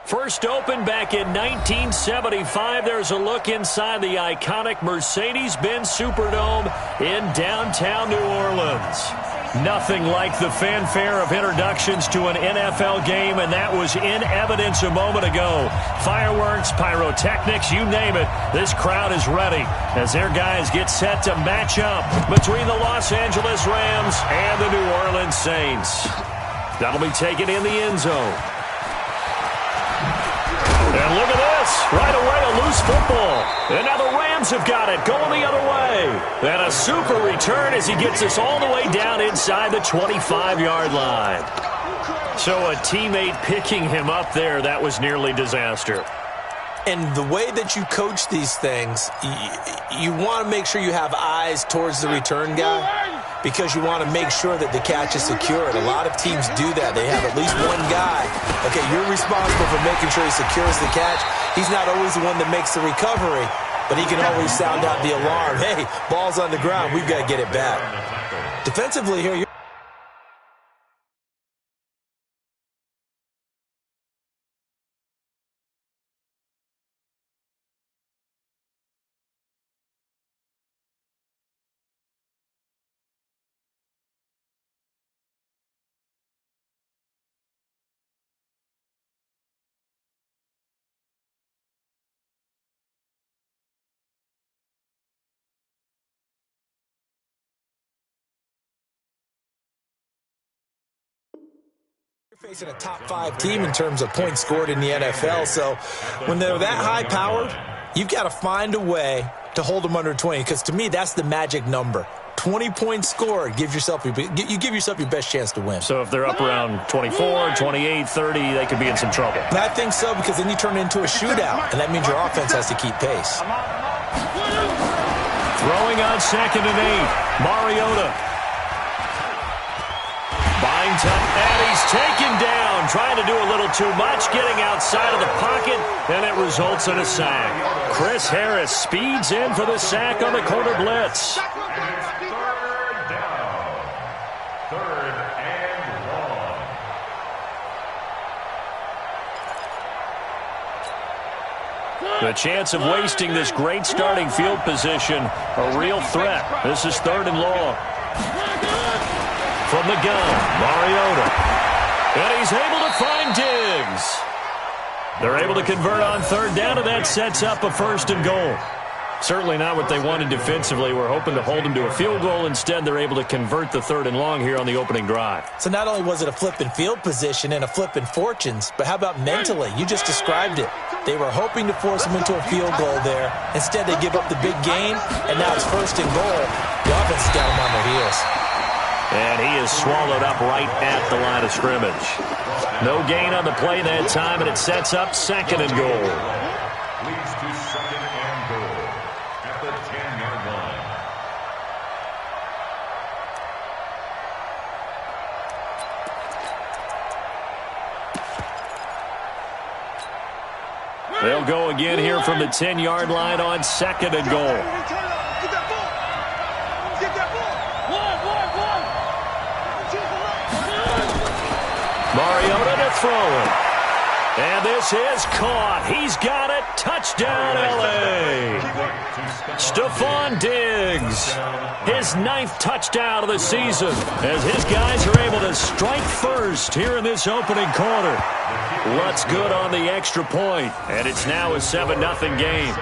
First opened back in 1975. There's a look inside the iconic Mercedes-Benz Superdome in downtown New Orleans. Nothing like the fanfare of introductions to an NFL game, and that was in evidence a moment ago. Fireworks, pyrotechnics, you name it. This crowd is ready as their guys get set to match up between the Los Angeles Rams and the New Orleans Saints. That'll be taken in the end zone. And look at this. Right away, a loose football. And now the Rams have got it, going the other way. And a super return as he gets us all the way down inside the 25-yard line. So a teammate picking him up there, that was nearly disaster. And the way that you coach these things, you want to make sure you have eyes towards the return guy because you want to make sure that the catch is secured. A lot of teams do that. They have at least one guy. Okay, you're responsible for making sure he secures the catch. He's not always the one that makes the recovery, but he can always sound out the alarm. Hey, ball's on the ground. We've got to get it back. Defensively here, facing a top-5 team in terms of points scored in the NFL. So when they're that high-powered, you've got to find a way to hold them under 20, because to me, that's the magic number. 20 points scored, you give yourself your best chance to win. So if they're up around 24, 28, 30, they could be in some trouble. I think so, because then you turn it into a shootout, and that means your offense has to keep pace. Throwing on 2nd and 8, Mariota. Buying time, and he's taken down, trying to do a little too much, getting outside of the pocket, and it results in a sack. Chris Harris speeds in for the sack on the corner blitz. Third and long. The chance of wasting this great starting field position, a real threat. This is 3rd and long. From the gun, Mariota. And he's able to find Diggs. They're able to convert on 3rd down, and that sets up a 1st and goal. Certainly not what they wanted defensively. We're hoping to hold them to a field goal. Instead, they're able to convert the 3rd and long here on the opening drive. So not only was it a flip in field position and a flip in fortunes, but how about mentally? You just described it. They were hoping to force them into a field goal there. Instead, they give up the big gain, and now it's 1st and goal. The offense has got them on their heels. And he is swallowed up right at the line of scrimmage. No gain on the play that time, and it sets up 2nd and goal. Leads to 2nd and goal at the 10-yard line. They'll go again here from the 10-yard line on 2nd and goal. Mariota to throw it. And this is caught. He's got it. Touchdown, L.A. Stephon Diggs. His 9th touchdown of the season as his guys are able to strike first here in this opening quarter. What's good on the extra point? And it's now a 7-0 game.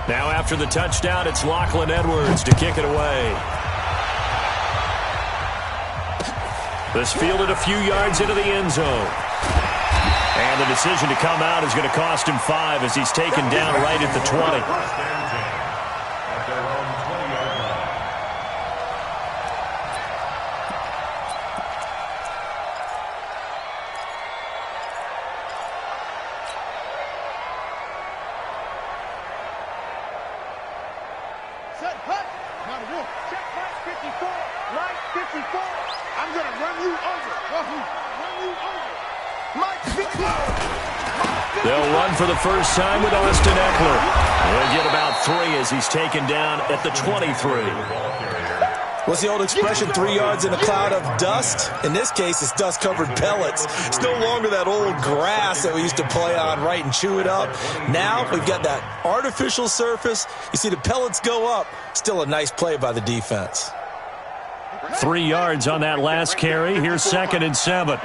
Now after the touchdown, it's Lachlan Edwards to kick it away. This fielded a few yards into the end zone. And the decision to come out is going to cost him 5 as he's taken down right at the 20. They'll run for the first time with Austin Eckler. They'll get about 3 as he's taken down at the 23. What's the old expression, 3 yards in a cloud of dust? In this case, it's dust-covered pellets. It's no longer that old grass that we used to play on, right, and chew it up. Now we've got that artificial surface. You see the pellets go up. Still a nice play by the defense. 3 yards on that last carry. Here's 2nd and 7.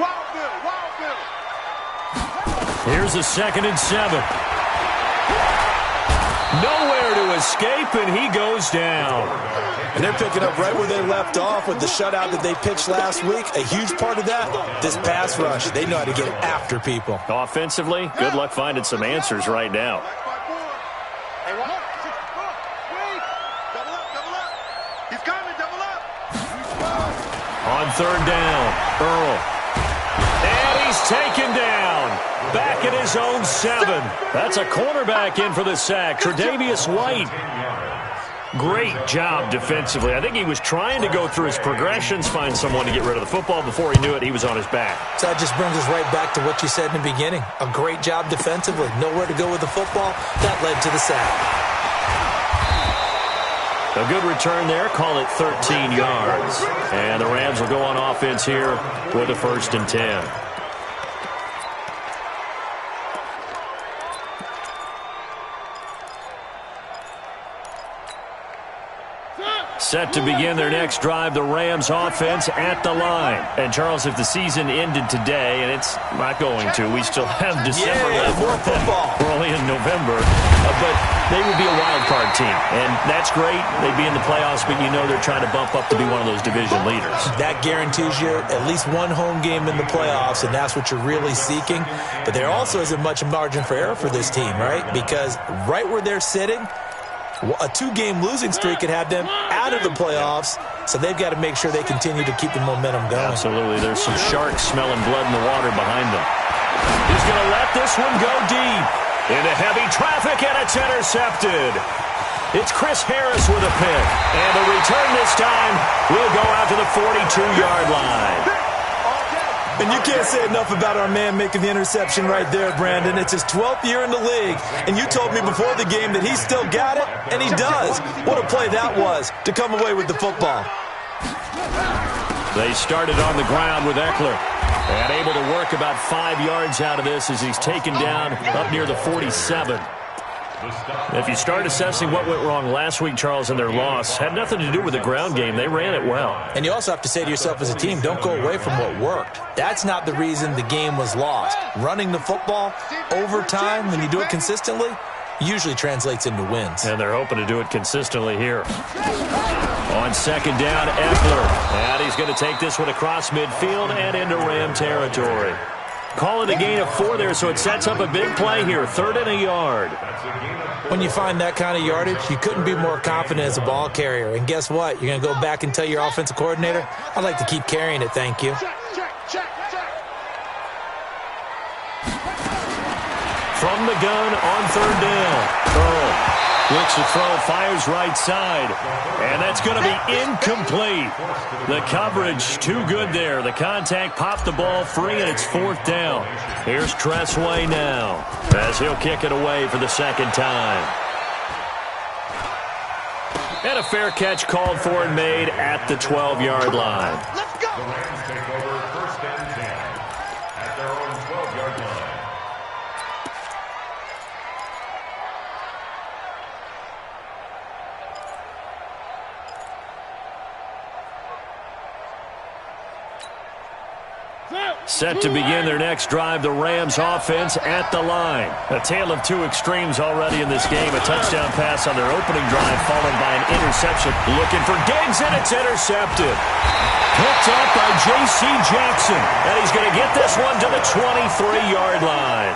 Here's a 2nd and 7. Nowhere to escape, and he goes down. And they're picking up right where they left off with the shutout that they pitched last week. A huge part of that, this pass rush. They know how to get after people. Offensively, good luck finding some answers right now. On 3rd down, Earl. And he's taken down. Back at his own 7. That's a cornerback in for the sack, Tre'Davious White. Great job defensively. I think he was trying to go through his progressions, find someone to get rid of the football. Before he knew it, he was on his back. So that just brings us right back to what you said in the beginning. A great job defensively. Nowhere to go with the football. That led to the sack. A good return there. Call it 13 yards. And the Rams will go on offense here with a 1st and 10. Set to begin their next drive, the Rams offense at the line. And, Charles, if the season ended today, and it's not going to, we still have December left. More football. We're only in November. But they would be a wild card team. And that's great. They'd be in the playoffs, but you know they're trying to bump up to be one of those division leaders. That guarantees you at least one home game in the playoffs, and that's what you're really seeking. But there also isn't much margin for error for this team, right? Because right where they're sitting, a 2-game losing streak could have them out of the playoffs, so they've got to make sure they continue to keep the momentum going. Absolutely. There's some sharks smelling blood in the water behind them. He's going to let this one go deep into heavy traffic, and it's intercepted. It's Chris Harris with a pick, and the return this time will go out to the 42-yard line. And you can't say enough about our man making the interception right there, Brandon. It's his 12th year in the league, and you told me before the game that he still got it, and he does. What a play that was to come away with the football. They started on the ground with Eckler, and able to work about 5 yards out of this as he's taken down up near the 47. If you start assessing what went wrong last week, Charles, in their loss, had nothing to do with the ground game. They ran it well. And you also have to say to yourself as a team, don't go away from what worked. That's not the reason the game was lost. Running the football over time, when you do it consistently, usually translates into wins. And they're hoping to do it consistently here. On 2nd down, Eckler. And he's going to take this one across midfield and into Ram territory. Call it a gain of 4 there, so it sets up a big play here. 3rd and a yard. When you find that kind of yardage, you couldn't be more confident as a ball carrier. And guess what? You're going to go back and tell your offensive coordinator, I'd like to keep carrying it, thank you. From the gun on 3rd down. Earl looks to throw, fires right side. And that's going to be incomplete. The coverage too good there. The contact popped the ball free, and it's 4th down. Here's Tressway now as he'll kick it away for the 2nd time. And a fair catch called for and made at the 12-yard line. Let's go. The Rams take over 1st and 10 at their own 12-yard line. Set to begin their next drive, the Rams offense at the line. A tale of 2 extremes already in this game. A touchdown pass on their opening drive followed by an interception. Looking for Diggs, and it's intercepted. Picked up by J.C. Jackson. And he's going to get this one to the 23-yard line.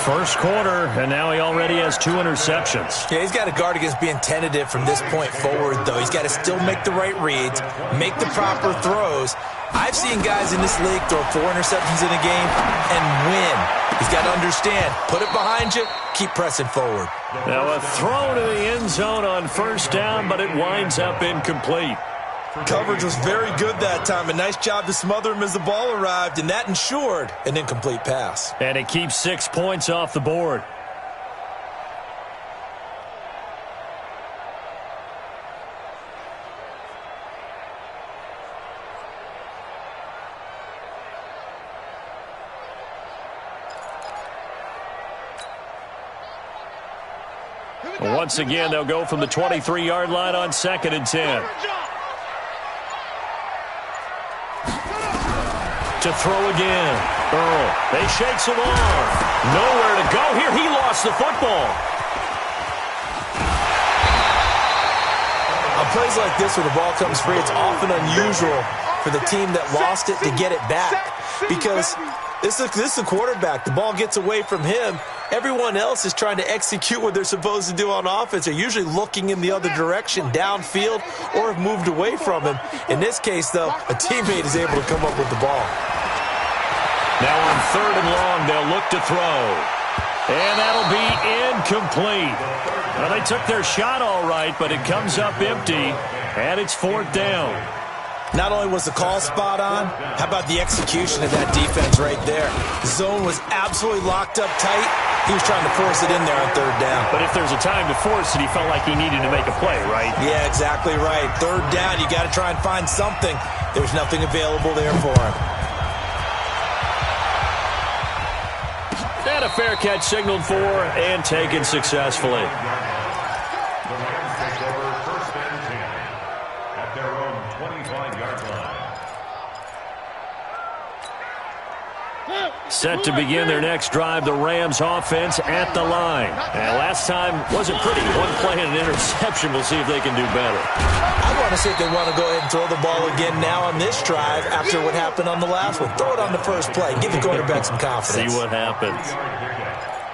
First quarter, and now he already has 2 interceptions. Yeah, he's got to guard against being tentative from this point forward, though. He's got to still make the right reads, make the proper throws. I've seen guys in this league throw 4 interceptions in a game and win. He's got to understand, put it behind you, keep pressing forward. Now a throw to the end zone on 1st down, but it winds up incomplete. Coverage was very good that time. A nice job to smother him as the ball arrived, and that ensured an incomplete pass. And it keeps 6 points off the board. Once again, they'll go from the 23-yard line on 2nd and 10. To throw again. Earl. They shakes him off. Nowhere to go here. He lost the football. On plays like this where the ball comes free, it's often unusual for the team that lost it to get it back. Because this is the quarterback. The ball gets away from him. Everyone else is trying to execute what they're supposed to do on offense. They're usually looking in the other direction, downfield, or have moved away from him. In this case, though, a teammate is able to come up with the ball. Now on 3rd and long, they'll look to throw. And that'll be incomplete. Well, they took their shot all right, but it comes up empty, and it's 4th down. Not only was the call spot on, how about the execution of that defense right there? The zone was absolutely locked up tight. He was trying to force it in there on 3rd down. But if there's a time to force it, he felt like he needed to make a play, right? Yeah, exactly right. 3rd down, you got to try and find something. There's nothing available there for him. And a fair catch signaled for and taken successfully. The Rams take over 1st and 10 at their own 25-yard line. Set to begin their next drive, the Rams offense at the line. And last time wasn't pretty. One play and an interception. We'll see if they can do better. I want to see if they want to go ahead and throw the ball again now on this drive after what happened on the last one. Throw it on the first play. Give the quarterback some confidence. See what happens.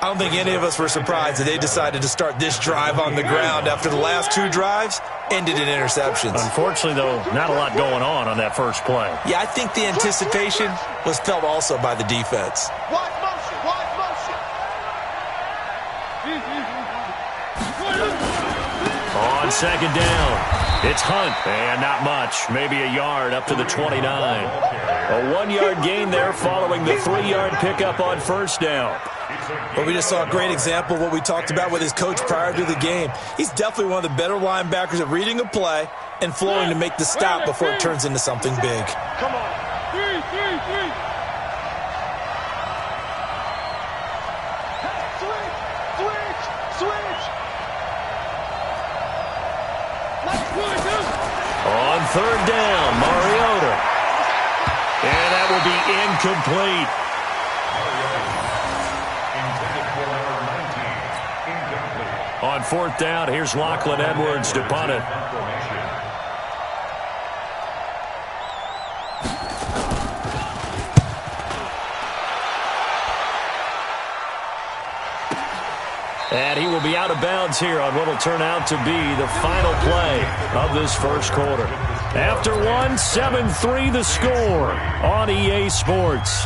I don't think any of us were surprised that they decided to start this drive on the ground after the last 2 drives ended in interceptions. Unfortunately, though, not a lot going on that first play. Yeah, I think the anticipation was felt also by the defense. Wide motion, wide motion. On 2nd down, it's Hunt, and not much, maybe a yard up to the 29. A 1-yard gain there following the 3-yard pickup on 1st down. Well, we just saw a great example of what we talked about with his coach prior to the game. He's definitely one of the better linebackers at reading a play and flowing to make the stop before it turns into something big. Come on. 3. Switch. On 3rd down, Mariota. And that will be incomplete. On 4th down, here's Lachlan Edwards to punt it. And he will be out of bounds here on what will turn out to be the final play of this first quarter. After 1, 7-3 the score on EA Sports.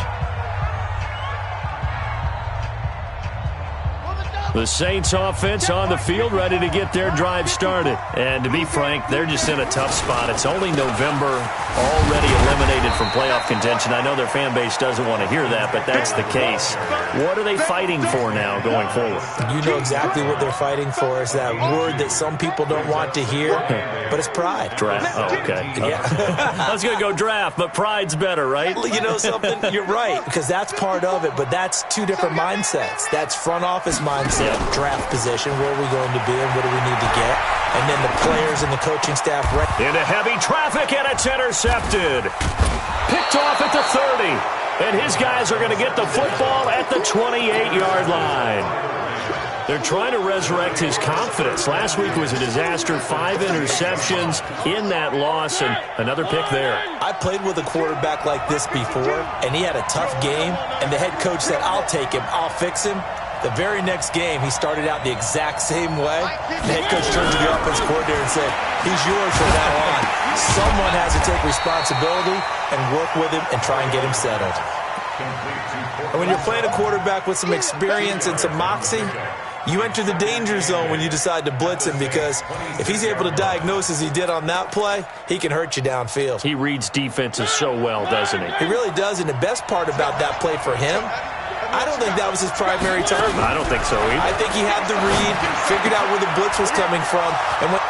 The Saints offense on the field ready to get their drive started. And to be frank, they're just in a tough spot. It's only November, already eliminated from playoff contention. I know their fan base doesn't want to hear that, but that's the case. What are they fighting for now going forward? You know exactly what they're fighting for. Is that word that some people don't want to hear, but it's pride. Draft. Oh, okay. Yeah. I was going to go draft, but pride's better, right? You know something? You're right, because that's part of it, but that's 2 different mindsets. That's front office mindset. Draft position, where are we going to be and what do we need to get? And then the players and the coaching staff. Into heavy traffic, and it's intercepted. Picked off at the 30. And his guys are going to get the football at the 28-yard line. They're trying to resurrect his confidence. Last week was a disaster. 5 interceptions in that loss, and another pick there. I played with a quarterback like this before, and he had a tough game, and the head coach said, I'll take him, I'll fix him. The very next game, he started out the exact same way. The head coach turned to the offense coordinator and said, he's yours from now on. Someone has to take responsibility and work with him and try and get him settled. And when you're playing a quarterback with some experience and some moxie, you enter the danger zone when you decide to blitz him, because if he's able to diagnose as he did on that play, he can hurt you downfield. He reads defenses so well, doesn't he? He really does, and the best part about that play for him, I don't think that was his primary target. I don't think so either. I think he had the read, figured out where the blitz was coming from.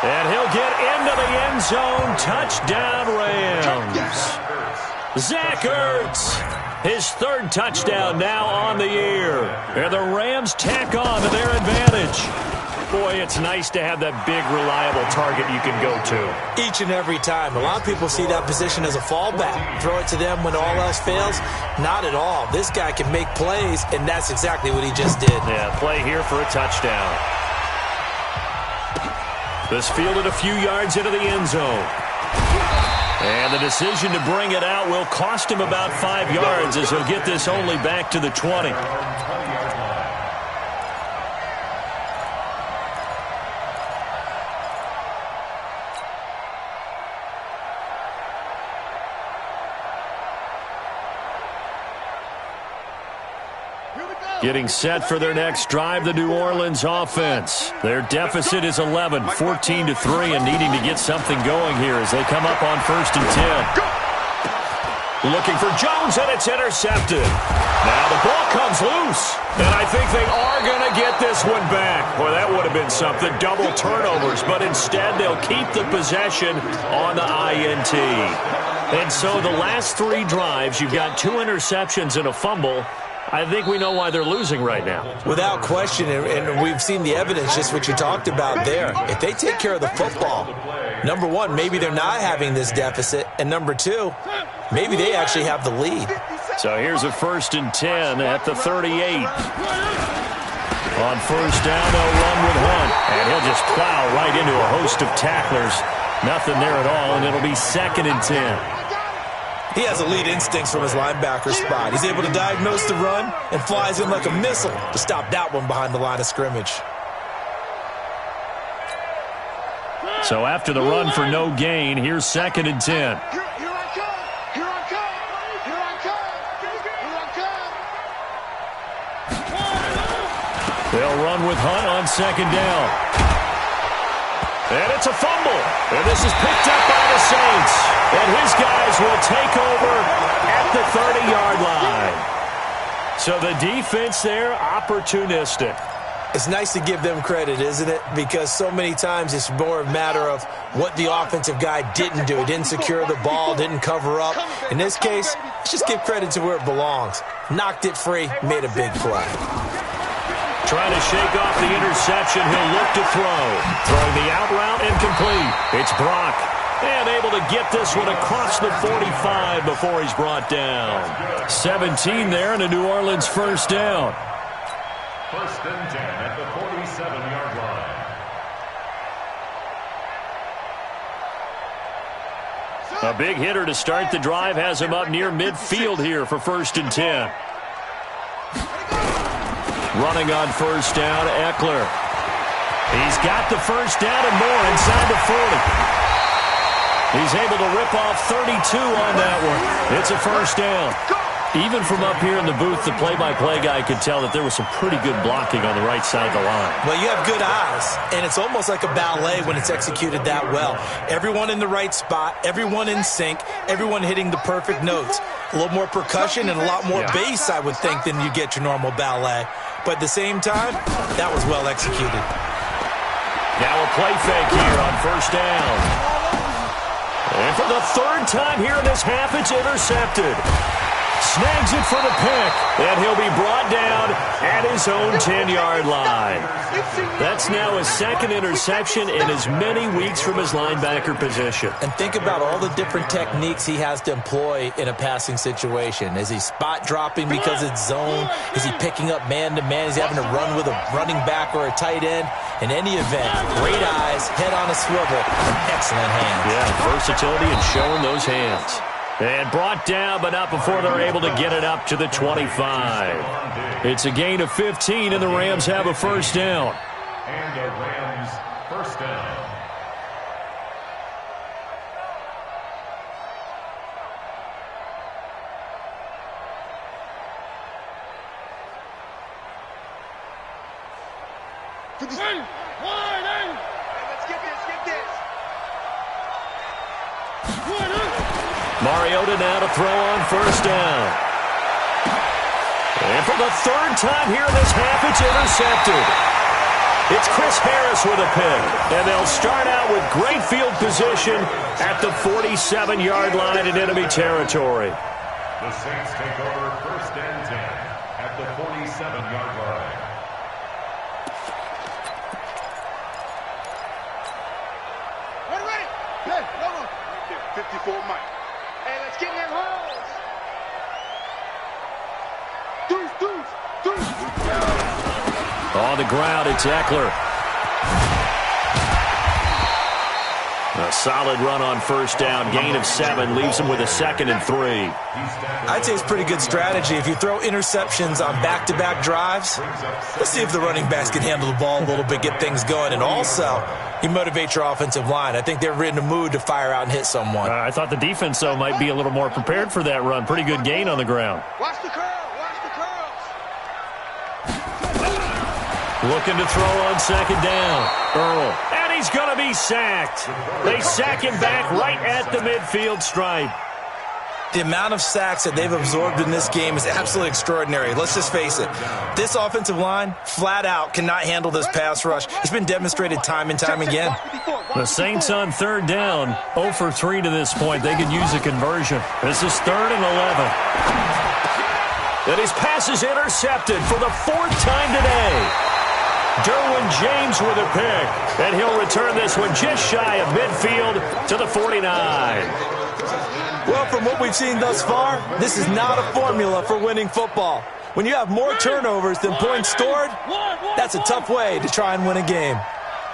And he'll get into the end zone. Touchdown, Rams. Zach Ertz, his 3rd touchdown now on the year. And the Rams tack on to their advantage. Boy, it's nice to have that big, reliable target you can go to. Each and every time. A lot of people see that position as a fallback. Throw it to them when all else fails. Not at all. This guy can make plays, and that's exactly what he just did. Yeah, play here for a touchdown. This fielded a few yards into the end zone. And the decision to bring it out will cost him about 5 yards as he'll get this only back to the 20. Getting set for their next drive, the New Orleans offense. Their deficit is 11, 14-3, and needing to get something going here as they come up on 1st and 10. Looking for Jones, and it's intercepted. Now the ball comes loose, and I think they are going to get this one back. Boy, that would have been something, double turnovers, but instead they'll keep the possession on the INT. And so the last 3 drives, you've got 2 interceptions and a fumble. I think we know why they're losing right now. Without question, and we've seen the evidence, just what you talked about there. If they take care of the football, number one, maybe they're not having this deficit, and number two, maybe they actually have the lead. So here's a 1st and 10 at the 38. On 1st down, they'll run with Hunt, and he'll just plow right into a host of tacklers. Nothing there at all, and it'll be 2nd and 10. He has elite instincts from his linebacker spot. He's able to diagnose the run and flies in like a missile to stop that one behind the line of scrimmage. So after the run for no gain, here's 2nd and 10. Here I come. Here I come. Here I come. Here I come. They'll run with Hunt on 2nd down. And it's a fumble. And this is picked up by the Saints. And his guys will take over at the 30-yard line. So the defense there, opportunistic. It's nice to give them credit, isn't it? Because so many times it's more a matter of what the offensive guy didn't do. He didn't secure the ball, didn't cover up. In this case, let's just give credit to where it belongs. Knocked it free, made a big play. Trying to shake off the interception. He'll look to throw. Throwing the out route incomplete. It's Brock. And able to get this one across the 45 before he's brought down. 17 there and a New Orleans 1st down. 1st and 10 at the 47-yard line. A big hitter to start the drive has him up near midfield here for 1st and 10. Running on 1st down, Eckler. He's got the 1st down and more inside the 40. He's able to rip off 32 on that one. It's a 1st down. Even from up here in the booth, the play-by-play guy could tell that there was some pretty good blocking on the right side of the line. Well, you have good eyes, and it's almost like a ballet when it's executed that well. Everyone in the right spot, everyone in sync, everyone hitting the perfect notes. A little more percussion and a lot more bass, I would think, than you get your normal ballet. But at the same time, that was well executed. Now a play fake here on 1st down. And for the 3rd time here in this half, it's intercepted. Snags it for the pick, and he'll be brought down at his own 10-yard line. That's now his 2nd interception in as many weeks from his linebacker position. And think about all the different techniques he has to employ in a passing situation. Is he spot dropping because it's zone? Is he picking up man-to-man? Is he having to run with a running back or a tight end? In any event, great eyes, head on a swivel, and excellent hands. Yeah, versatility and showing those hands. And brought down, but not before they're able to get it up to the 25. It's a gain of 15, and the Rams have a 1st down. And a Rams 1st down. Let's get this. Mariota now to throw on 1st down. And for the 3rd time here in this half, it's intercepted. It's Chris Harris with a pick. And they'll start out with great field position at the 47-yard line in enemy territory. The Saints take over 1st and 10 at the 47-yard line. 54 Mike. Hey, let's get in them holes. Deuce. On the ground, it's Eckler. A solid run on first down. Gain of 7 leaves him with a 2nd and 3. I'd say it's pretty good strategy. If you throw interceptions on back-to-back drives, let's see if the running backs can handle the ball a little bit, get things going. And also, you motivate your offensive line. I think they're in the mood to fire out and hit someone. I thought the defense, though, might be a little more prepared for that run. Pretty good gain on the ground. Watch the curl. Looking to throw on 2nd down. Earl. And he's going to be sacked. They sack him back right at the midfield stripe. The amount of sacks that they've absorbed in this game is absolutely extraordinary. Let's just face it. This offensive line, flat out, cannot handle this pass rush. It's been demonstrated time and time again. The Saints on 3rd down, 0 for 3 to this point. They could use a conversion. This is 3rd and 11. And his pass is intercepted for the 4th time today. Derwin James with a pick, and he'll return this one just shy of midfield to the 49. Well, from what we've seen thus far, this is not a formula for winning football. When you have more turnovers than points scored, that's a tough way to try and win a game.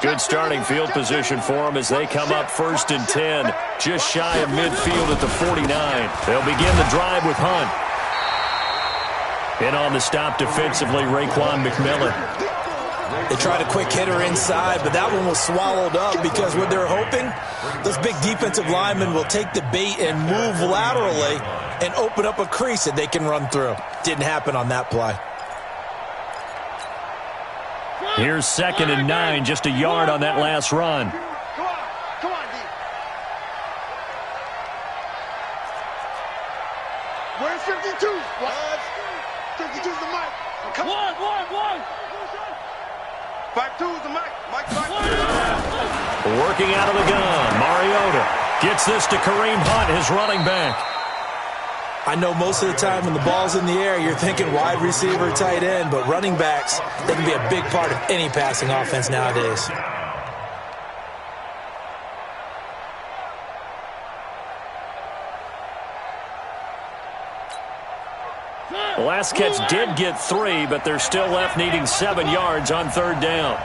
Good starting field position for them as they come up 1st and 10, just shy of midfield at the 49. They'll begin the drive with Hunt. And on the stop defensively, Raekwon McMillan. They tried a quick hitter inside, but that one was swallowed up because what they're hoping, those big defensive linemen will take the bait and move laterally and open up a crease that they can run through. Didn't happen on that play. Here's 2nd and 9, just a yard on that last run. Come on, D. Where's 52? What? 52's the mic. Come on. 5-2's the mic. Mike 5-2. Working out of the gun, Mariota gets this to Kareem Hunt, his running back. I know most of the time when the ball's in the air, you're thinking wide receiver, tight end, but running backs, they can be a big part of any passing offense nowadays. The last catch did get 3, but they're still left needing 7 yards on 3rd down.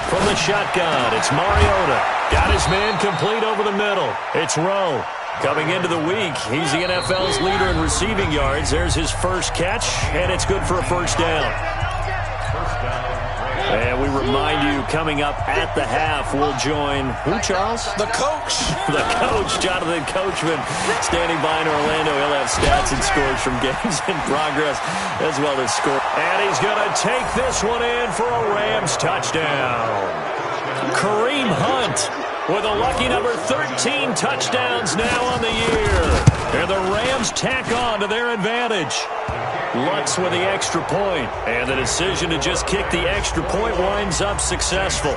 From the shotgun, it's Mariota. Got his man complete over the middle. It's Rowe. Coming into the week, he's the NFL's leader in receiving yards. There's his first catch, and it's good for a 1st down. And we remind you, coming up at the half, we'll join who, Charles? The coach. The coach, Jonathan Coachman, standing by in Orlando. He'll have stats and scores from games in progress as well as score. And he's going to take this one in for a Rams touchdown. Kareem Hunt with a lucky number 13 touchdowns now on the year. And the Rams tack on to their advantage. Lutz with the extra point, and the decision to just kick the extra point winds up successful.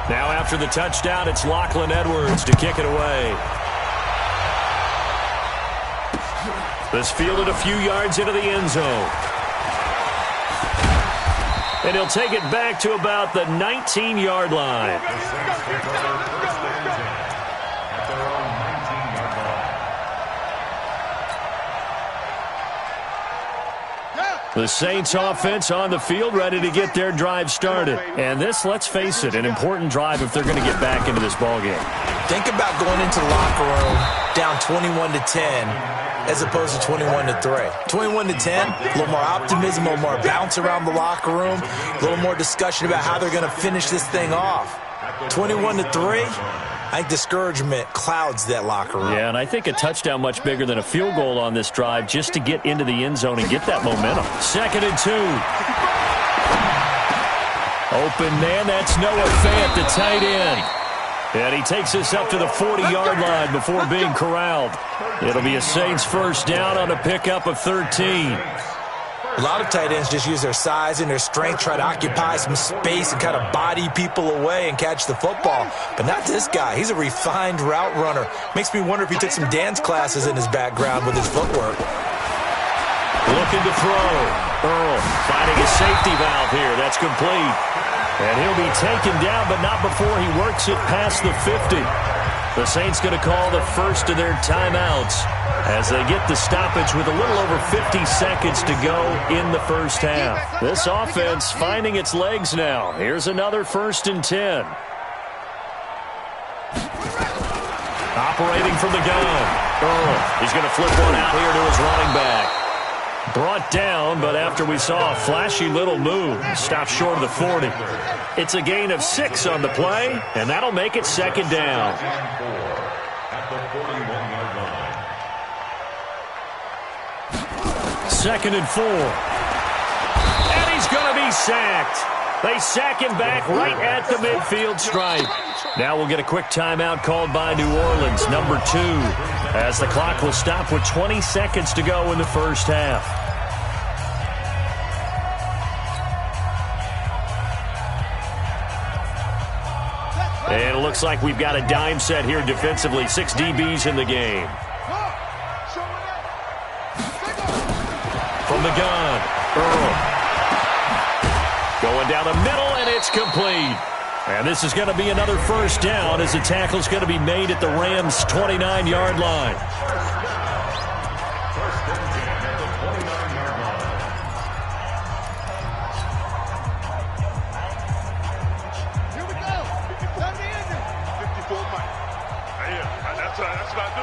Now after the touchdown, it's Lachlan Edwards to kick it away. This fielded a few yards into the end zone. And he'll take it back to about the 19-yard line. The Saints offense on the field, ready to get their drive started. And this, let's face it, an important drive if they're going to get back into this ballgame. Think about going into the locker room down 21-10 as opposed to 21-3. 21-10, a little more optimism, a little more bounce around the locker room, a little more discussion about how they're going to finish this thing off. 21-3. I think discouragement clouds that locker room. Yeah, and I think a touchdown much bigger than a field goal on this drive just to get into the end zone and get that momentum. 2nd and 2. Open man, that's Noah Fant, the tight end. And he takes us up to the 40-yard line before being corralled. It'll be a Saints 1st down on a pickup of 13. A lot of tight ends just use their size and their strength, try to occupy some space and kind of body people away and catch the football. But not this guy. He's a refined route runner. Makes me wonder if he took some dance classes in his background with his footwork. Looking to throw. Earl finding a safety valve here. That's complete. And he'll be taken down, but not before he works it past the 50. The Saints going to call the first of their timeouts as they get the stoppage with a little over 50 seconds to go in the first half. This offense finding its legs now. Here's another 1st and 10. Operating from the gun. He's going to flip one out here to his running back. Brought down, but after we saw a flashy little move, stopped short of the 40. It's a gain of 6 on the play, and that'll make it 2nd down. At the 41-yard line. 2nd and 4. And he's going to be sacked. They sack him back right at the midfield stripe. Now we'll get a quick timeout called by New Orleans, number 2, as the clock will stop with 20 seconds to go in the first half. And it looks like we've got a dime set here defensively. 6 DBs in the game. From the gun, Earl. Going down the middle, and it's complete. And this is going to be another 1st down as the tackle's going to be made at the Rams' 29-yard line. First and 10 at the 29-yard line. Here we go. Time to end it. 54 Mike. Yeah, that's what I do.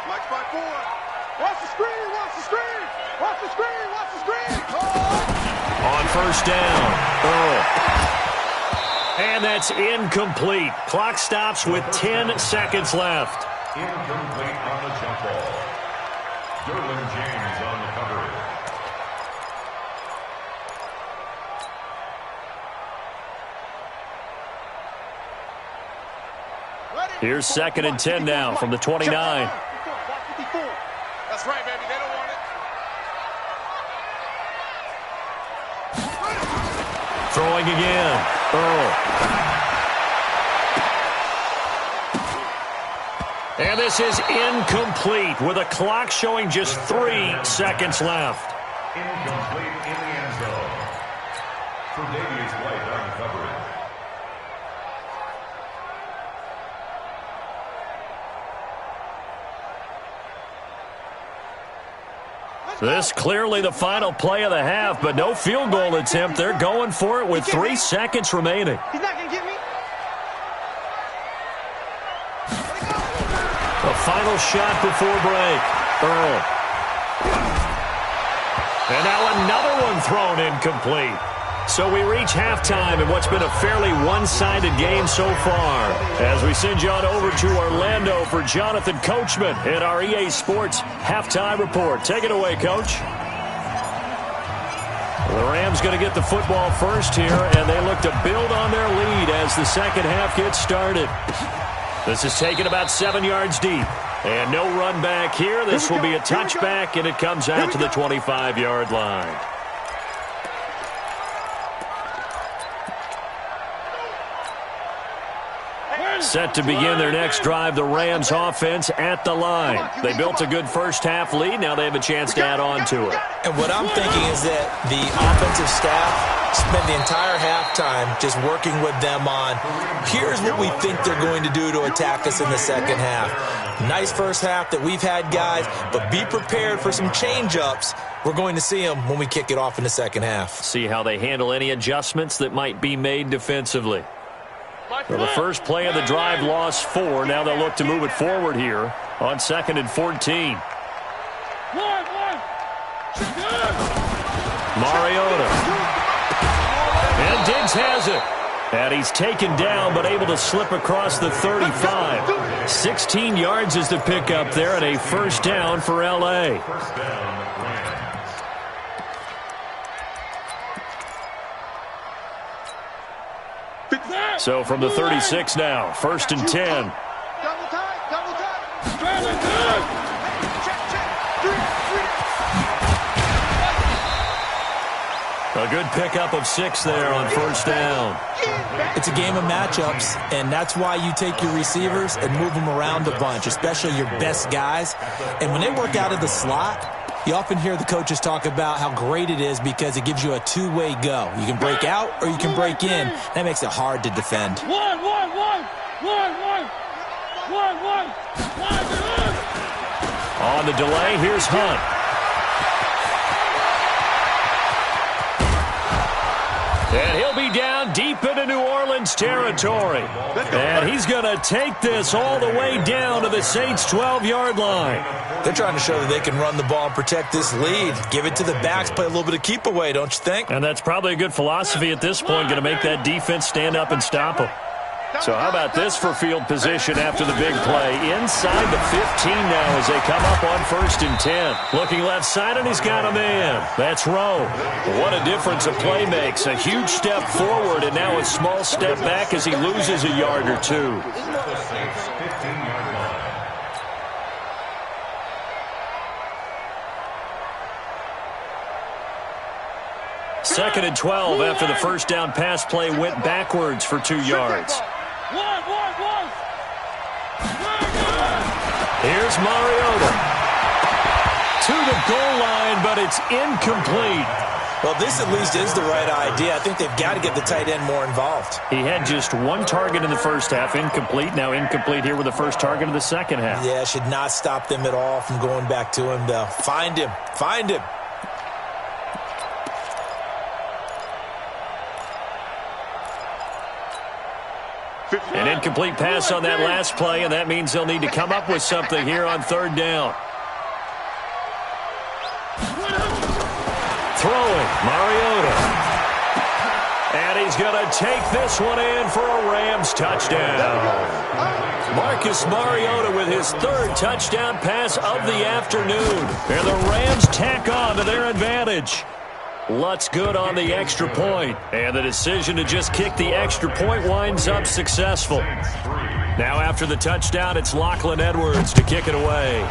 Mike 5-4. Watch the screen. Watch the screen. Watch the screen. Watch the screen. On 1st down, Earl. And that's incomplete. Clock stops with 10 seconds left. Incomplete on the jump ball. Derwin James on the coverage. Here's 2nd and 10 now from the 29. That's right, baby. They don't want it. Throwing again. Earl. And this is incomplete with a clock showing just 3 seconds left. Incomplete in the end zone. For Davius White on the coverage. This clearly the final play of the half, but no field goal attempt. They're going for it with 3 seconds remaining. He's not going to get me. The final shot before break. Earl. And now another one thrown incomplete. So we reach halftime in what's been a fairly one-sided game so far. As we send you on over to Orlando for Jonathan Coachman in our EA Sports Halftime Report. Take it away, Coach. The Rams going to get the football first here, and they look to build on their lead as the second half gets started. This is taken about 7 yards deep. And no run back here. This will be a touchback, and it comes out to the 25-yard line. Set to begin their next drive, the Rams offense at the line. They built a good first half lead. Now they have a chance to add on to it. And what I'm thinking is that the offensive staff spent the entire halftime just working with them on, here's what we think they're going to do to attack us in the second half. Nice first half that we've had, guys, but be prepared for some change-ups. We're going to see them when we kick it off in the second half. See how they handle any adjustments that might be made defensively. So the first play of the drive lost 4. Now they'll look to move it forward here on 2nd and 14. Mariota. And Diggs has it. And he's taken down but able to slip across the 35. 16 yards is the pickup there and a first down for L.A. First down, Rams. So from the 36 now, 1st and 10. Double time, double time. Check, check. 3. A good pickup of 6 there on first down. It's a game of matchups, and that's why you take your receivers and move them around a bunch, especially your best guys. And when they work out of the slot, You often hear the coaches talk about how great it is because it gives you a two-way go. You can break out or you can break in. That makes it hard to defend. On the delay, here's Hunt. And he'll be down deep into New Orleans territory. And he's going to take this all the way down to the Saints' 12-yard line. They're trying to show that they can run the ball and protect this lead. Give it to the backs, play a little bit of keep away, don't you think? And that's probably a good philosophy at this point, going to make that defense stand up and stop them. So how about this for field position after the big play? Inside the 15 now as they come up on 1st and 10. Looking left side, and he's got a man. That's Rowe. What a difference a play makes. A huge step forward, and now a small step back as he loses a yard or two. 15-yard line. Second and 12 after the first down pass play went backwards for 2 yards. Here's Mariota. To the goal line, but it's incomplete. Well, this at least is the right idea. I think they've got to get the tight end more involved. He had just one target in the first half, incomplete. Now incomplete here with the first target of the second half. Yeah, should not stop them at all from going back to him, though. Find him. Find him. An incomplete pass on that last play, and that means they'll need to come up with something here on 3rd down. Throwing, Mariota. And he's going to take this one in for a Rams touchdown. Marcus Mariota with his 3rd touchdown pass of the afternoon. And the Rams tack on to their advantage. Lutz good on the extra point, and the decision to just kick the extra point winds up successful. Now after the touchdown, it's Lachlan Edwards to kick it away.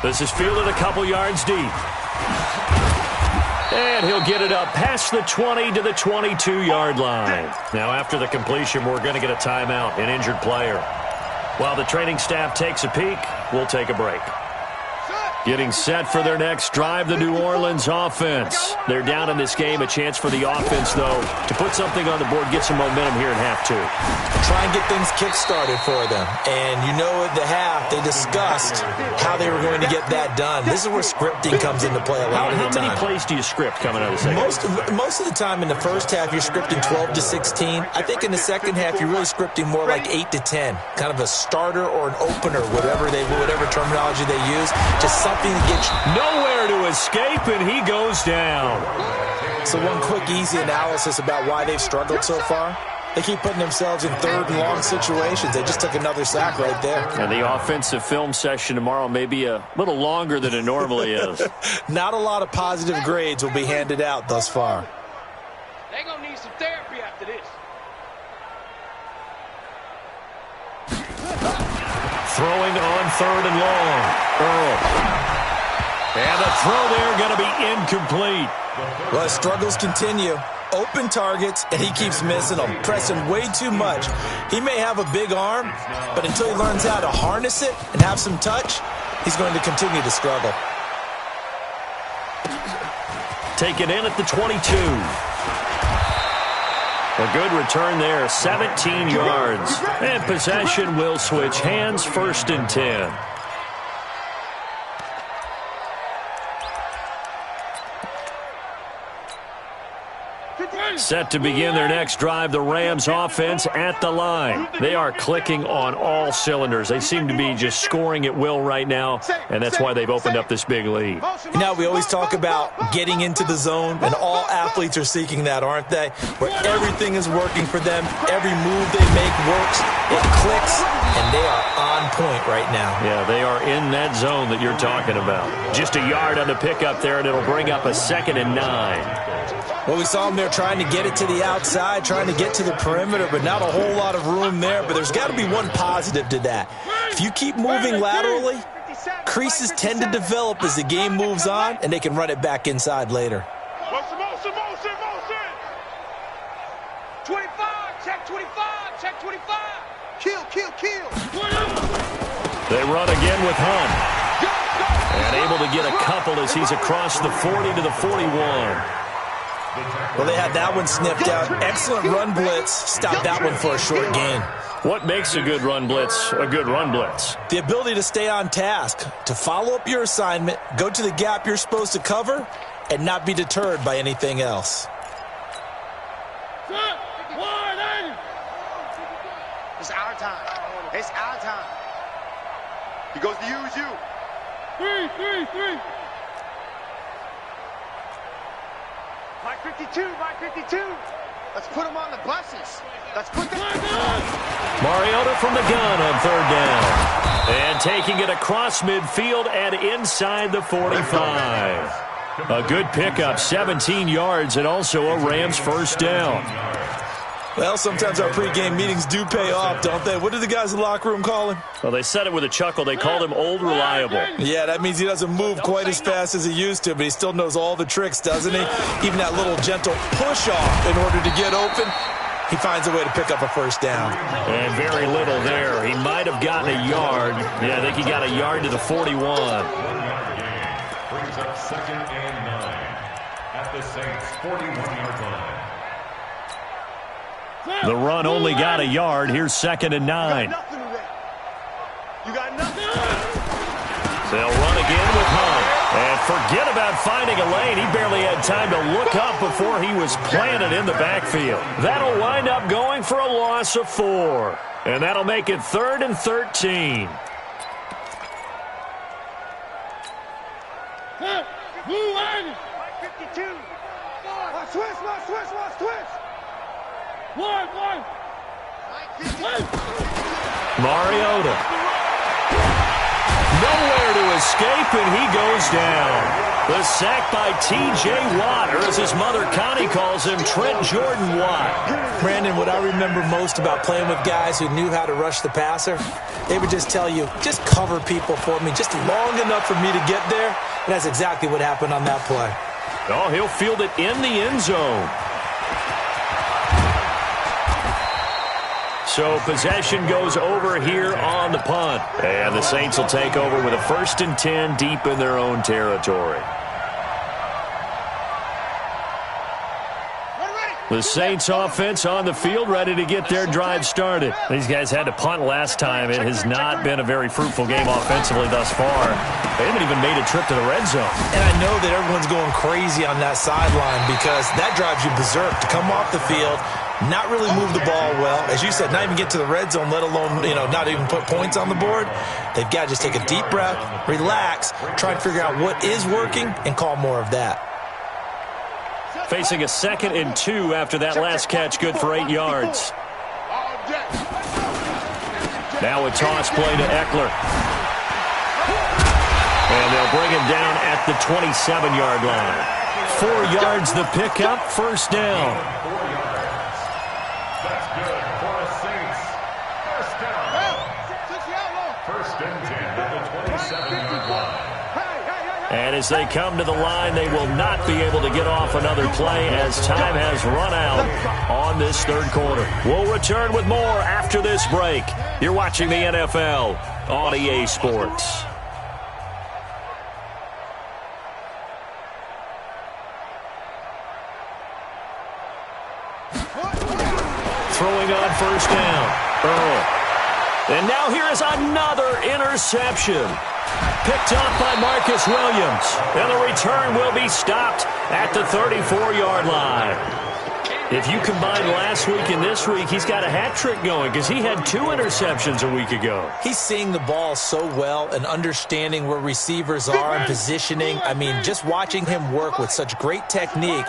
This is fielded a couple yards deep. And he'll get it up past the 20 to the 22-yard line. Now after the completion, we're going to get a timeout, an injured player. While the training staff takes a peek, we'll take a break. Getting set for their next drive, the New Orleans offense. They're down in this game. A chance for the offense, though, to put something on the board, get some momentum here in half 2. Try and get things kick-started for them. And you know at the half, they discussed how they were going to get that done. This is where scripting comes into play a lot of the time. How many plays do you script coming out of the second? Most of the time in the first half, you're scripting 12 to 16. I think in the second half, you're really scripting more like 8 to 10. Kind of a starter or an opener, whatever terminology they use. Just something to get you. Nowhere to escape, and he goes down. So one quick, easy analysis about why they've struggled so far. They keep putting themselves in 3rd and long situations. They just took another sack right there. And the offensive film session tomorrow may be a little longer than it normally is. Not a lot of positive grades will be handed out thus far. They're going to need some therapy after this. Throwing on 3rd and long. Earl. And the throw there going to be incomplete. Well, his struggles continue. Open targets, and he keeps missing them, pressing way too much. He may have a big arm, but until he learns how to harness it and have some touch, he's going to continue to struggle. Taken in at the 22. A good return there, 17 yards. And possession will switch hands, 1st and 10. Set to begin their next drive, the Rams offense at the line. They are clicking on all cylinders. They seem to be just scoring at will right now, and that's why they've opened up this big lead. You know, we always talk about getting into the zone, and all athletes are seeking that, aren't they? Where everything is working for them, every move they make works, it clicks, and they are on point right now. Yeah, they are in that zone that you're talking about. Just a yard on the pickup there, and it'll bring up a 2nd and 9. Well, we saw them there trying to get it to the outside, trying to get to the perimeter, but not a whole lot of room there. But there's got to be one positive to that. If you keep moving laterally, creases tend to develop as the game moves on, and they can run it back inside later. Motion. 25, check 25, check 25. Kill. They run again with Hunt. And able to get a couple as he's across the 40 to the 41. Well, they had that one sniffed out. Excellent run blitz. Stopped that one for a short gain. What makes a good run blitz a good run blitz? The ability to stay on task, to follow up your assignment, go to the gap you're supposed to cover, and not be deterred by anything else. It's our time. It's our time. He goes to use you. 3. Mike 52. Let's put him on the buses. Let's put them. Mariota from the gun on third down. And taking it across midfield and inside the 45. A good pickup, 17 yards, and also a Rams first down. Well, sometimes our pregame meetings do pay off, don't they? What did the guys in the locker room call him? Well, they said it with a chuckle. They called him Old Reliable. Yeah, that means he doesn't move quite as fast as he used to, but he still knows all the tricks, doesn't he? Even that little gentle push-off in order to get open, he finds a way to pick up a first down. And very little there. He might have gotten a yard. Yeah, I think he got a yard to the 41. 1 yard gain brings up 2nd and 9 at the Saints' 41-yard line. The run only got a yard. Here's 2nd and 9. You got nothing. They'll run again with Hunt. And forget about finding a lane. He barely had time to look up before he was planted in the backfield. That'll wind up going for a loss of 4. And that'll make it 3rd and 13. Blue line. 52. Watch switch. One. Mariota. Nowhere to escape, and he goes down. The sack by T.J. Watt, or as his mother Connie calls him, Trent Jordan Watt. Brandon, what I remember most about playing with guys who knew how to rush the passer, they would just tell you, just cover people for me, just long enough for me to get there. And that's exactly what happened on that play. Oh, he'll field it in the end zone. So possession goes over here on the punt. And the Saints will take over with a 1st and 10 deep in their own territory. The Saints offense on the field, ready to get their drive started. These guys had to punt last time. It has not been a very fruitful game offensively thus far. They haven't even made a trip to the red zone. And I know that everyone's going crazy on that sideline because that drives you berserk to come off the field, not really move the ball well. As you said, not even get to the red zone, let alone, not even put points on the board. They've got to just take a deep breath, relax, try and figure out what is working, and call more of that. Facing a 2nd and 2 after that last catch, good for 8 yards. Now a toss play to Eckler. And they'll bring him down at the 27-yard line. 4 yards the pickup, first down. That's good for the Saints. First down. 1st and 10 at the 27-yard line. And as they come to the line, they will not be able to get off another play as time has run out on this 3rd quarter. We'll return with more after this break. You're watching the NFL on EA Sports. Throwing on first down, Earl. And now here is another interception. Picked off by Marcus Williams. And the return will be stopped at the 34-yard line. If you combine last week and this week, he's got a hat trick going because he had 2 interceptions a week ago. He's seeing the ball so well and understanding where receivers are and positioning. I mean, just watching him work with such great technique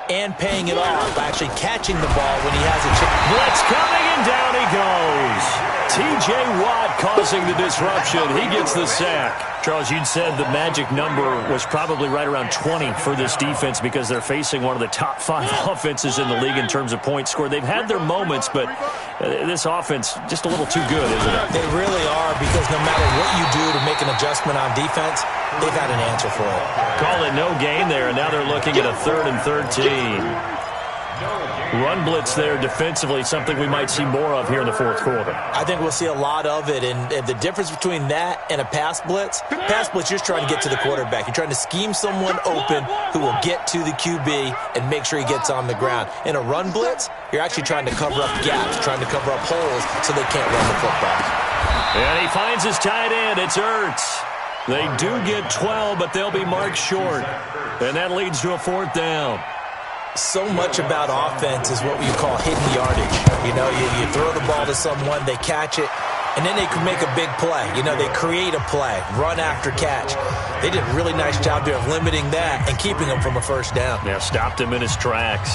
and paying it off by actually catching the ball when he has a chance. Blitz coming, and down he goes. T.J. Watt causing the disruption. He gets the sack. Charles, you'd said the magic number was probably right around 20 for this defense because they're facing one of the top 5 offenses in the league in terms of points scored. They've had their moments, but this offense just a little too good, isn't it? They really are, because no matter what you do to make an adjustment on defense, they've had an answer for it. Call it no gain there, and now they're looking at a 3rd and 13. Run blitz there defensively, something we might see more of here in the fourth quarter. I think we'll see a lot of it, and the difference between that and a pass blitz, you're just trying to get to the quarterback. You're trying to scheme someone open who will get to the QB and make sure he gets on the ground. In a run blitz, you're actually trying to cover up gaps, trying to cover up holes so they can't run the football. And he finds his tight end. It's Ertz. They do get 12, but they'll be marked short. And that leads to a fourth down. So much about offense is what we call hidden yardage. You know, you throw the ball to someone, they catch it, and then they can make a big play. You know, they create a play, run after catch. They did a really nice job there of limiting that and keeping him from a first down. Yeah, stopped him in his tracks.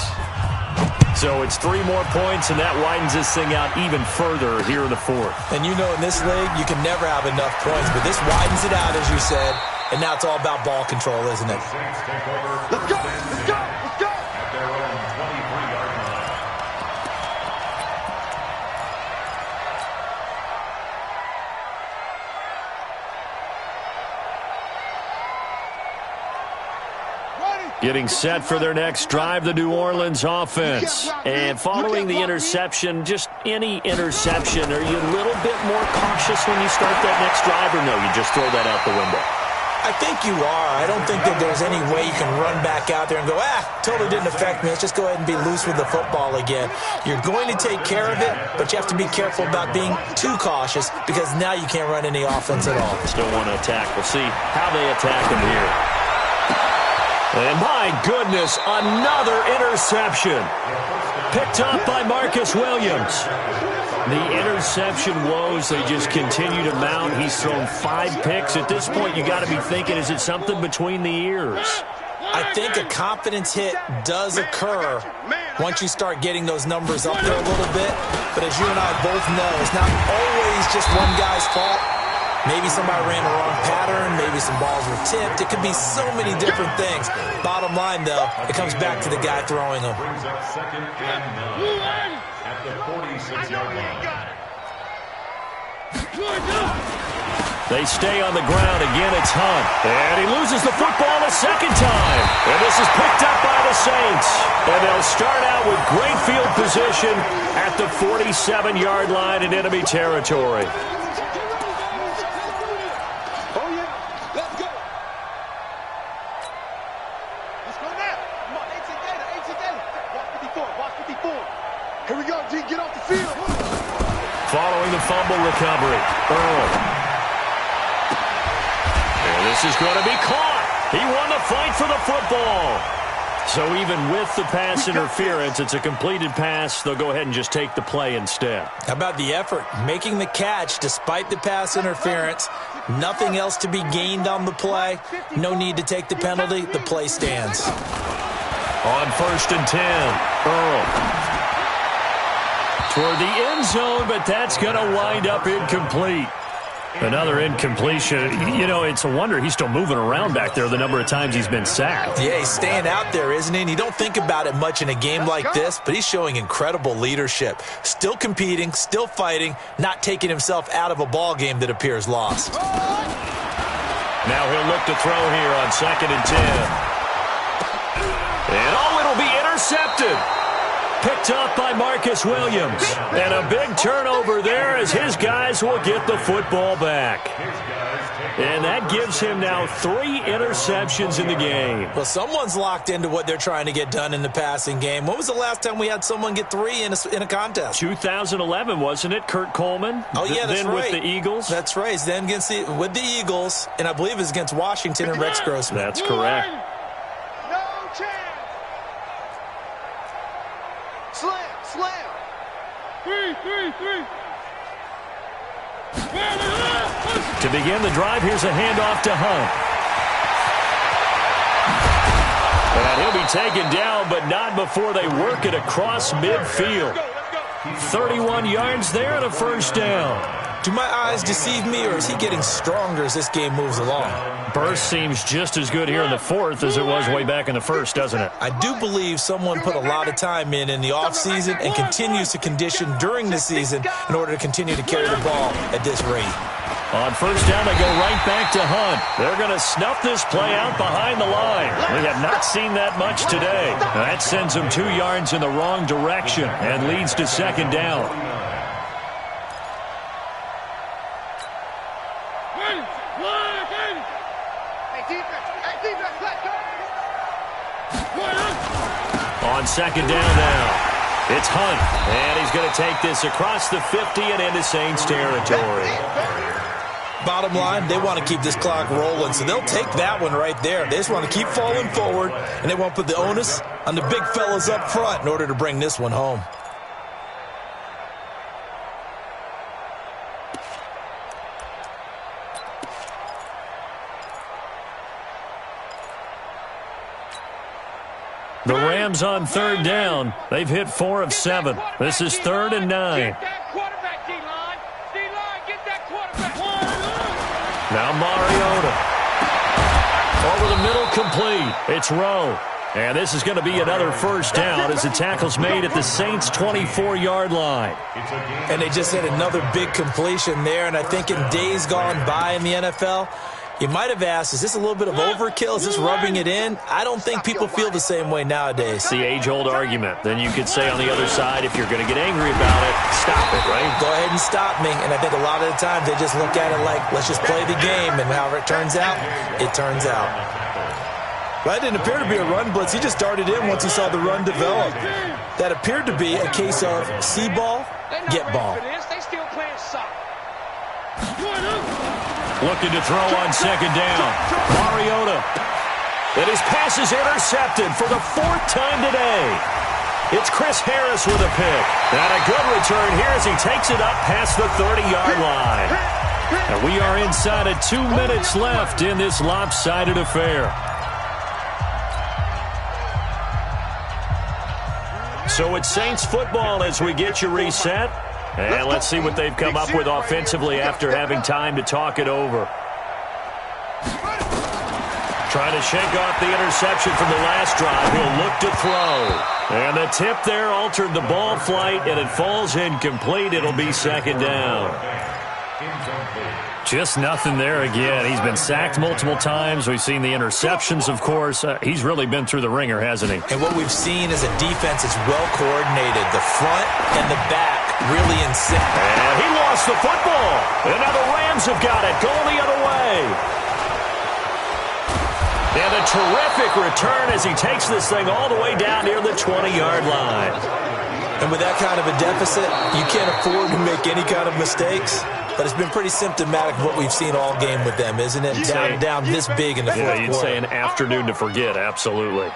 So it's 3 more points, and that widens this thing out even further here in the fourth. And you know, in this league, you can never have enough points, but this widens it out, as you said, and now it's all about ball control, isn't it? Let's go! Let's go! Let's go! At their own 23-yard line. Getting set for their next drive, the New Orleans offense. And following the interception, just any interception, are you a little bit more cautious when you start that next drive, or no, you just throw that out the window? I think you are. I don't think that there's any way you can run back out there and go, totally didn't affect me. Let's just go ahead and be loose with the football again. You're going to take care of it, but you have to be careful about being too cautious because now you can't run any offense at all. Still want to attack. We'll see how they attack him here. And my goodness, another interception. Picked up by Marcus Williams. The interception woes, they just continue to mount. He's thrown 5 picks. At this point, you got to be thinking, is it something between the ears? I think a confidence hit does occur once you start getting those numbers up there a little bit. But as you and I both know, it's not always just one guy's fault. Maybe somebody ran the wrong pattern. Maybe some balls were tipped. It could be so many different things. Bottom line, though, it comes back to the guy throwing them. Brings up 2nd and 9 at the 46-yard line. They stay on the ground. Again, it's Hunt. And he loses the football a second time. And this is picked up by the Saints. And they'll start out with great field position at the 47-yard line in enemy territory. Following the fumble recovery, Earl. And this is going to be caught. He won the fight for the football. So even with the pass interference, it's a completed pass. They'll go ahead and just take the play instead. How about the effort? Making the catch despite the pass interference. Nothing else to be gained on the play. No need to take the penalty. The play stands. On 1st and 10, Earl. Toward the end zone, but that's going to wind up incomplete. Another incompletion. You know, it's a wonder he's still moving around back there the number of times he's been sacked. Yeah, he's staying out there, isn't he? And you don't think about it much in a game like this, but he's showing incredible leadership. Still competing, still fighting, not taking himself out of a ball game that appears lost. Now he'll look to throw here on 2nd and 10. And it'll be intercepted. Picked up by Marcus Williams. And a big turnover there as his guys will get the football back. And that gives him now 3 interceptions in the game. Well, someone's locked into what they're trying to get done in the passing game. When was the last time we had someone get 3 in a contest? 2011, wasn't it? Kurt Coleman? Oh, yeah, that's then right. With the Eagles? That's right. Then with the Eagles, and I believe it was against Washington and Rex Grossman. That's correct. No chance. Slam. 3. To begin the drive, here's a handoff to Hunt. And he'll be taken down, but not before they work it across midfield. 31 yards there and a first down. Do my eyes deceive me, or is he getting stronger as this game moves along? Burst seems just as good here in the fourth as it was way back in the first, doesn't it? I do believe someone put a lot of time in the offseason and continues to condition during the season in order to continue to carry the ball at this rate. On first down, they go right back to Hunt. They're going to snuff this play out behind the line. We have not seen that much today. That sends them 2 yards in the wrong direction and leads to second down. On second down now. It's Hunt, and he's going to take this across the 50 and into Saints territory. Bottom line, they want to keep this clock rolling, so they'll take that one right there. They just want to keep falling forward, and they want to put the onus on the big fellas up front in order to bring this one home. The Rams on third down. They've hit 4 of 7. This is 3rd and 9. Now Mariota. Over the middle, complete. It's Rowe. And this is going to be another first down as the tackle's made at the Saints' 24-yard line. And they just had another big completion there, and I think in days gone by in the NFL, you might have asked, is this a little bit of overkill? Is this rubbing it in? I don't think people feel the same way nowadays. It's the age-old argument. Then you could say on the other side, if you're going to get angry about it, stop it, right? Go ahead and stop me. And I think a lot of the times they just look at it like, let's just play the game, and however it turns out, it turns out. Well, that didn't appear to be a run blitz. He just darted in once he saw the run develop. That appeared to be a case of see ball, get ball. They still playing soccer. Looking to throw on second down. Mariota. And his pass is intercepted for the 4th time today. It's Chris Harris with a pick. And a good return here as he takes it up past the 30-yard line. And we are inside of 2 minutes left in this lopsided affair. So it's Saints football as we get you reset. And let's see what they've come up with offensively after having time to talk it over. Trying to shake off the interception from the last drive. He'll look to throw. And the tip there altered the ball flight, and it falls incomplete. It'll be second down. Just nothing there again. He's been sacked multiple times. We've seen the interceptions, of course. He's really been through the ringer, hasn't he? And what we've seen is a defense that's well coordinated. The front and the back really in sync. And he lost the football. And now the Rams have got it. Going the other way. And a terrific return as he takes this thing all the way down near the 20-yard line. And with that kind of a deficit, you can't afford to make any kind of mistakes. But it's been pretty symptomatic of what we've seen all game with them, isn't it? Down this big in the fourth quarter. Yeah, you'd say an afternoon to forget, absolutely.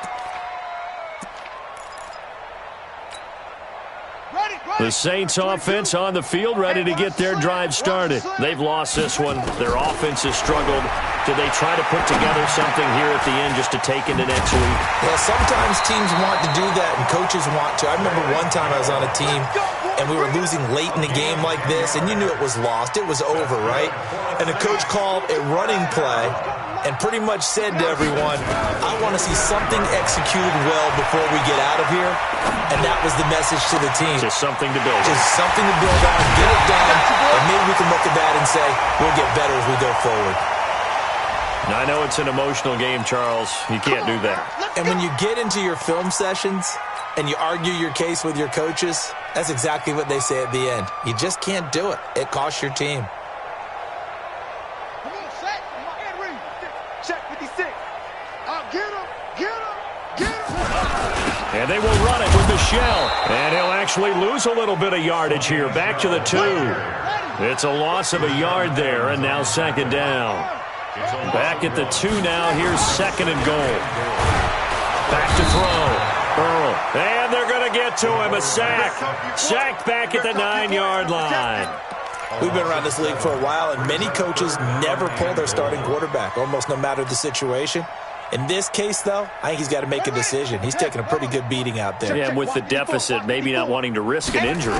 The Saints offense on the field, ready to get their drive started. They've lost this one. Their offense has struggled. Do they try to put together something here at the end just to take into next week? Yeah, sometimes teams want to do that and coaches want to. I remember one time I was on a team and we were losing late in the game like this, and you knew it was lost. It was over, right? And the coach called a running play and pretty much said to everyone, I want to see something executed well before we get out of here. And that was the message to the team. Just something to build on. Just something to build on, get it done, and maybe we can look at that and say, we'll get better as we go forward. Now, I know it's an emotional game, Charles. You can't do that. And when you get into your film sessions and you argue your case with your coaches, that's exactly what they say at the end. You just can't do it. It costs your team. Come on, set. Ed Reed. Check 56. Get him. Get him. Get him. And they will run it with Michelle. And he'll actually lose a little bit of yardage here. Back to the 2. It's a loss of a yard there, and now second down. Back at the 2 now. Here's second and goal. Back to throw. Earl. And they're going to get to him. A sack. Sacked back at the 9-yard line. We've been around this league for a while, and many coaches never pull their starting quarterback, almost no matter the situation. In this case, though, I think he's got to make a decision. He's taking a pretty good beating out there. Yeah, with the deficit, maybe not wanting to risk an injury.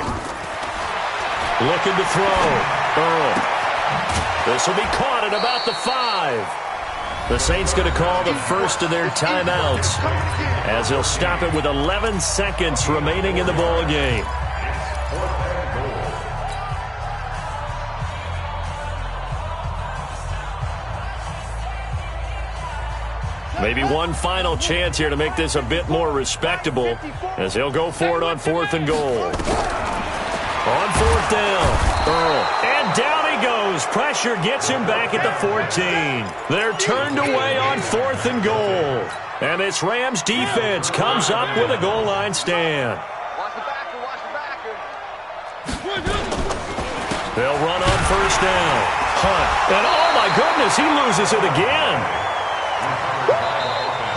Looking to throw. Earl. This will be caught at about the 5. The Saints going to call the first of their timeouts as he'll stop it with 11 seconds remaining in the ball game. Maybe one final chance here to make this a bit more respectable as they'll go for it on 4th and goal. On 4th down, Earl. And down he goes. Pressure gets him back at the 14. They're turned away on 4th and goal. And this Rams defense comes up with a goal line stand. Watch the backer, watch the backer. They'll run on 1st down. Hunt. And oh my goodness, he loses it again.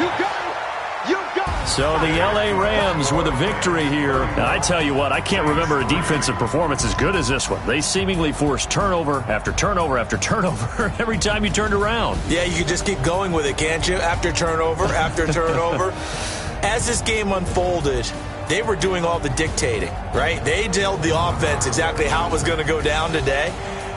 You got it. You got it. So the L.A. Rams with a victory here. Now, I tell you what, I can't remember a defensive performance as good as this one. They seemingly forced turnover after turnover after turnover every time you turned around. Yeah, you could just keep going with it, can't you? After turnover, after turnover. As this game unfolded, they were doing all the dictating, right? They told the offense exactly how it was going to go down today.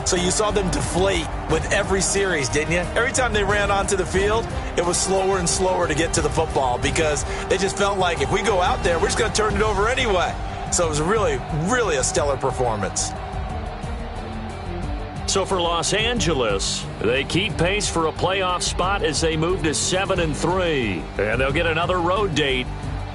So you saw them deflate with every series, didn't you? Every time they ran onto the field, it was slower and slower to get to the football because they just felt like if we go out there, we're just going to turn it over anyway. So it was really, really a stellar performance. So for Los Angeles, they keep pace for a playoff spot as they move to 7-3. And they'll get another road date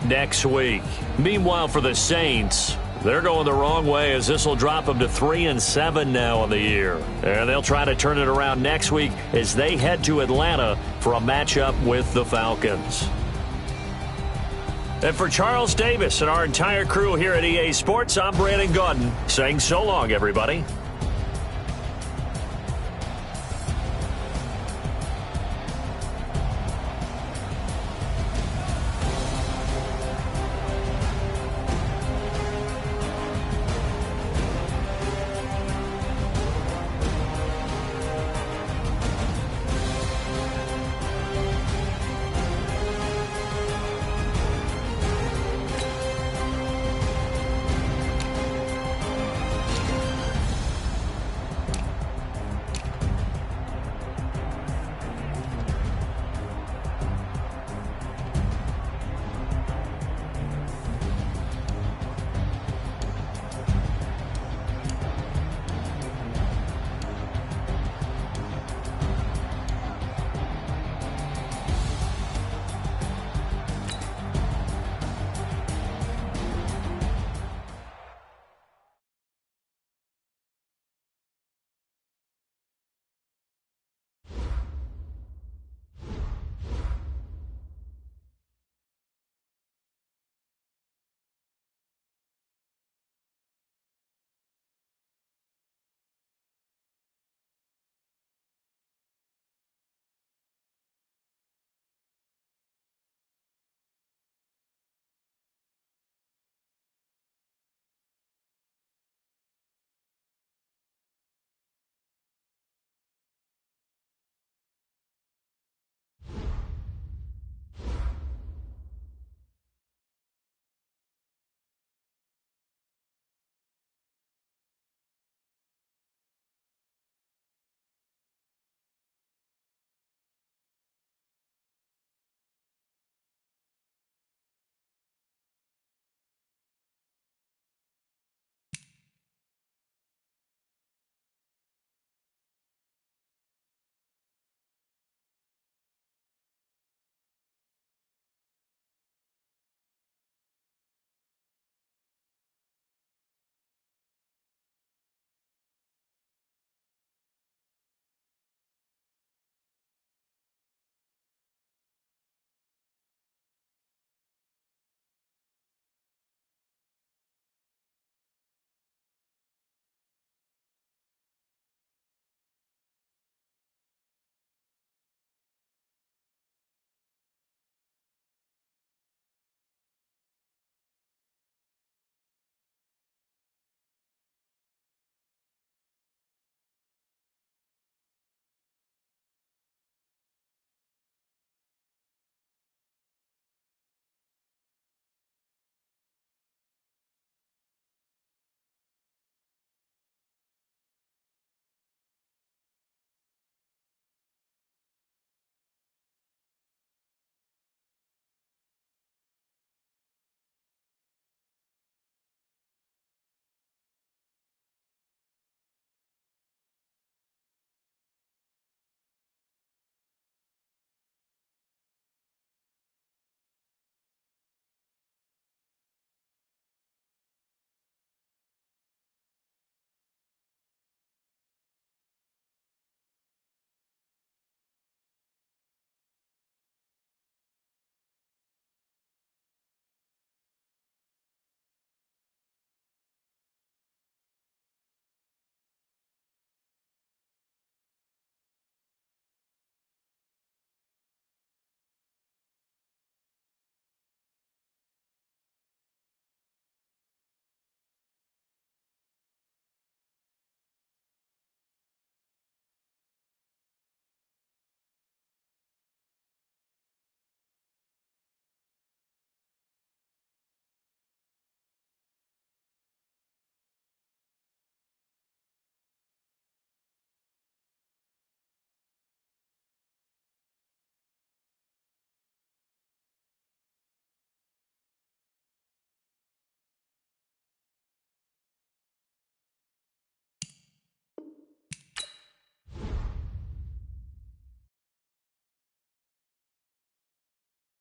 next week. Meanwhile, for the Saints, they're going the wrong way as this will drop them to 3-7 now on the year. And they'll try to turn it around next week as they head to Atlanta for a matchup with the Falcons. And for Charles Davis and our entire crew here at EA Sports, I'm Brandon Gaudin saying so long, everybody.